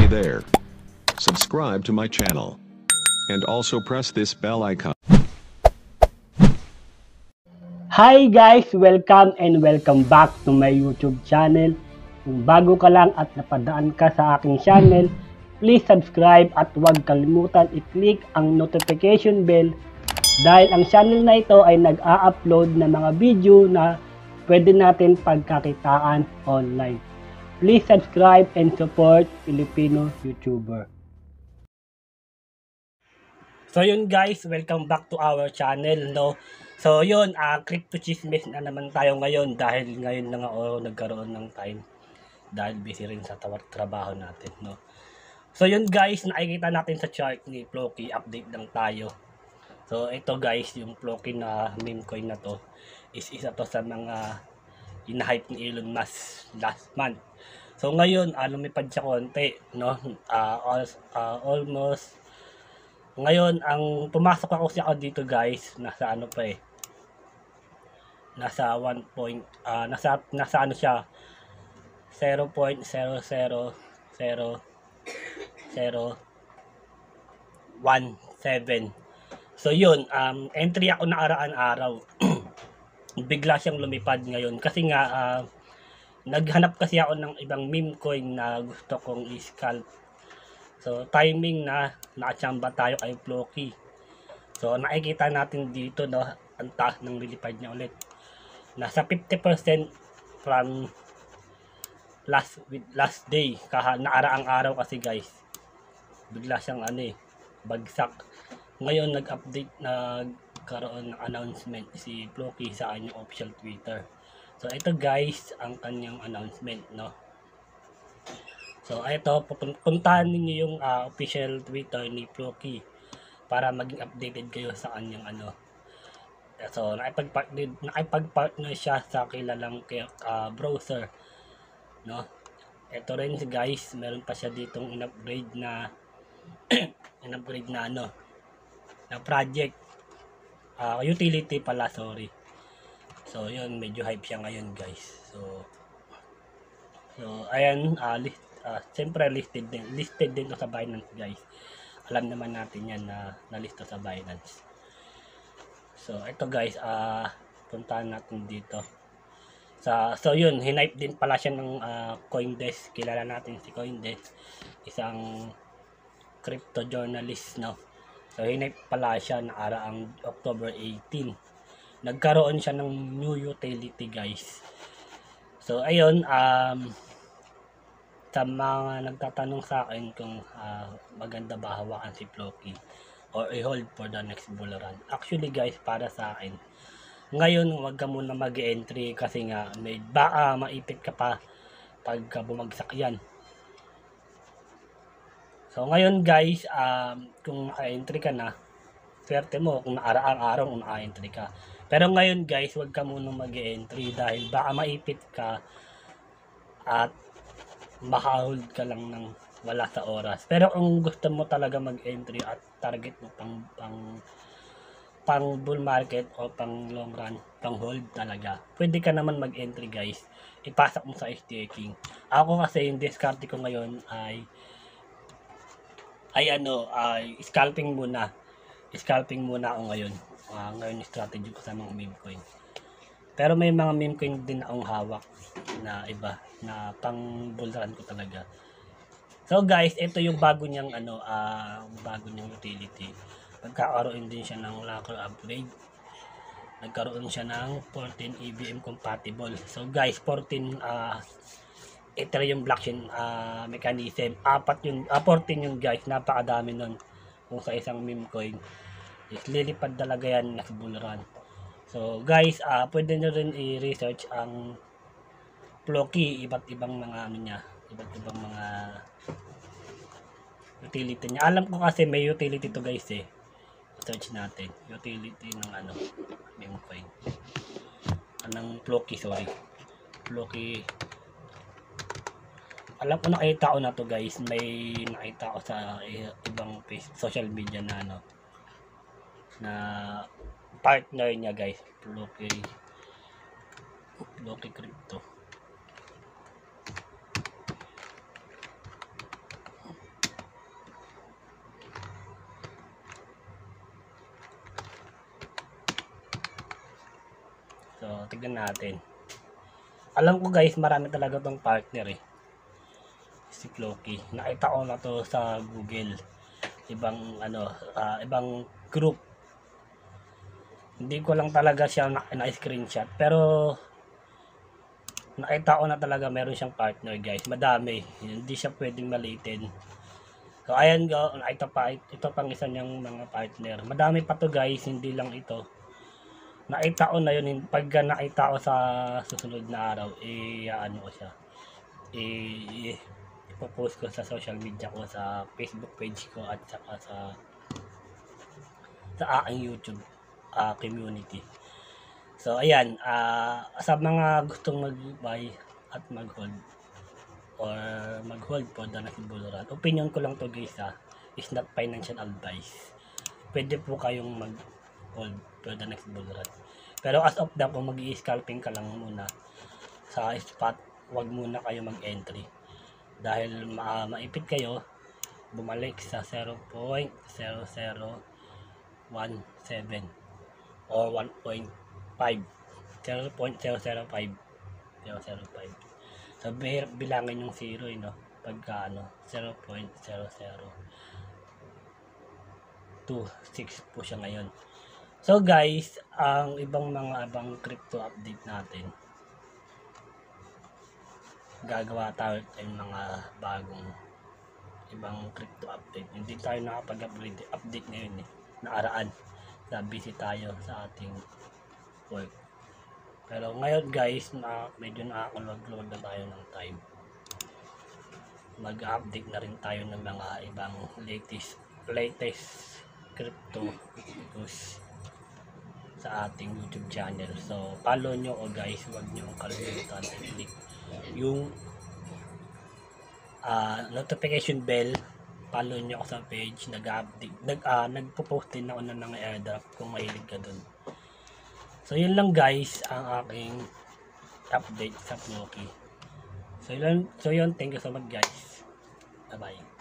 there. Subscribe to my channel. And also press this bell icon. Hi guys! Welcome and welcome back to my YouTube channel. Kung bago ka lang at napadaan ka sa aking channel, please subscribe at huwag kalimutan i-click ang notification bell dahil ang channel na ito ay nag-a-upload ng mga video na pwede natin pagkakitaan online. Please subscribe and support Filipino YouTuber. So yun guys, welcome back to our channel, no? So yun, crypto chismis na naman tayo ngayon dahil ngayon lang ako nagkaroon ng time dahil busy rin sa trabaho natin, no? So yun guys, nakikita natin sa chart ni Floki, update lang tayo. So ito guys, yung Floki na meme coin na to is isa to sa mga in-hype ni Elon Musk last month. So ngayon, lumipad siya konti, no? Almost ngayon, ang pumasok ako siya dito guys, nasa ano pa eh. Nasa 1 point, nasa ano siya, 0.0000017. So yun, entry ako nakaraan araw. Bigla siyang lumipad ngayon kasi nga naghanap kasi ako ng ibang meme coin na gusto kong i-scalp. So timing na nakachamba tayo kay Floki. So nakikita natin dito, no, ang taas ng lilipad niya ulit. Nasa 50% from last day, naaraang araw kasi guys. Bigla siyang bagsak. Ngayon nag-update, nagkaroon ng announcement si Floki sa kanyang official Twitter. So ito guys ang kanyang announcement, no. So ito, puntahan niyo yung official Twitter ni Floki para maging updated kayo sa kanyang So nakipag-partner siya sa kilalang browser, no. Ito rin guys, meron pa siya ditong in-upgrade na na project, utility pala, sorry. So yun, medyo hype siya ngayon guys. So ayan, siyempre listed din to sa Binance guys. Alam naman natin yan na nalisto sa Binance. So ito guys, puntahan natin dito. So yun, hinipe din pala siya ng Coindesk. Kilala natin si Coindesk, isang crypto journalist, no. So hinipe pala siya nakaraang October 18. Nagkaroon siya ng new utility guys. So ayun, sa mga nagtatanong sa akin kung maganda ba hawakan si Floki or i-hold for the next bull run. Actually guys, para sa akin, ngayon wag ka muna mag-entry kasi nga baka maipit ka pa pagka bumagsak yan. So ngayon guys, kung naka-entry ka na, swerte mo kung naaraang araw kung naka-entry ka. Pero ngayon guys, wag ka muna mag-entry dahil baka maipit ka at maka-hold ka lang ng wala sa oras. Pero kung gusto mo talaga mag-entry at target mo pang bull market o pang long run, pang hold talaga, pwede ka naman mag-entry guys. Ipasok mo sa staking. Ako kasi yung discard ko ngayon ay scalping muna. Scalping muna ako ngayon. Ngayon strategy ko sa mga meme coin. Pero may mga meme coin din akong hawak na iba na pang bull run ko talaga. So guys, ito yung bago niyang utility. Nagkakaroon din siya ng locker upgrade. Nagkaroon siya ng 14 EVM compatible. So guys, 14 Ethereum blockchain mechanism. 14 yun guys, napakadami nun. Kung sa isang meme coin is lilipad talaga yan na bull run. So guys, pwede nyo rin i-research ang Floki, iba't ibang mga iba't ibang mga utility niya. Alam ko kasi may utility to guys eh. Search natin utility ng meme coin. Anong Floki, sorry. Floki. Alam ko, nakita ko na to guys. May nakita ko sa ibang social media na na partner niya guys, Floki Crypto. tingnan natin. Alam ko guys, marami talaga tong partner eh. Si Floki. Nakita ko na to sa Google. Ibang group. Hindi ko lang talaga siya na-screenshot. Pero nakita ko na talaga meron siyang partner guys. Madami. Hindi siya pwedeng malitin. So ayan go. Ito pang isa niyang mga partner. Madami pa to guys. Hindi lang ito. Nakita ko na yun. Pag nakita ko sa susunod na araw, ano ko siya. Ipopost ko sa social media ko, sa Facebook page ko at saka sa aking YouTube community. So ayan, sa mga gustong mag-buy at mag-hold or mag-hold po na nakibuluran, opinion ko lang to guys is not financial advice. Pwede po kayong mag-hold for the next buluran. Pero as of now, kung mag-i-scalping ka lang muna sa spot, wag muna kayo mag-entry. Dahil maipit kayo, bumalik sa 0.0017 or 1.5. 0.005. So, bilangin yung 0, no? Pagka 0.0026 po siya ngayon. So guys, ang ibang crypto update natin, gagawa tayo ng mga bagong ibang crypto update. Hindi tayo nakapag-update ngayon eh. Nakaraan. Busy tayo sa ating work. Pero ngayon guys, medyo nakakulog-log na tayo ng time. Mag-update na rin tayo ng mga ibang latest crypto news sa ating YouTube channel. So, follow nyo o guys, huwag nyo kalimutan i-click yung notification bell. Follow nyo ako sa page. Nagpo-post din ako ng mga airdrop kung mahilig ka dun. So, yun lang guys ang aking update sa Floki. So, yun. Thank you so much guys. Bye-bye.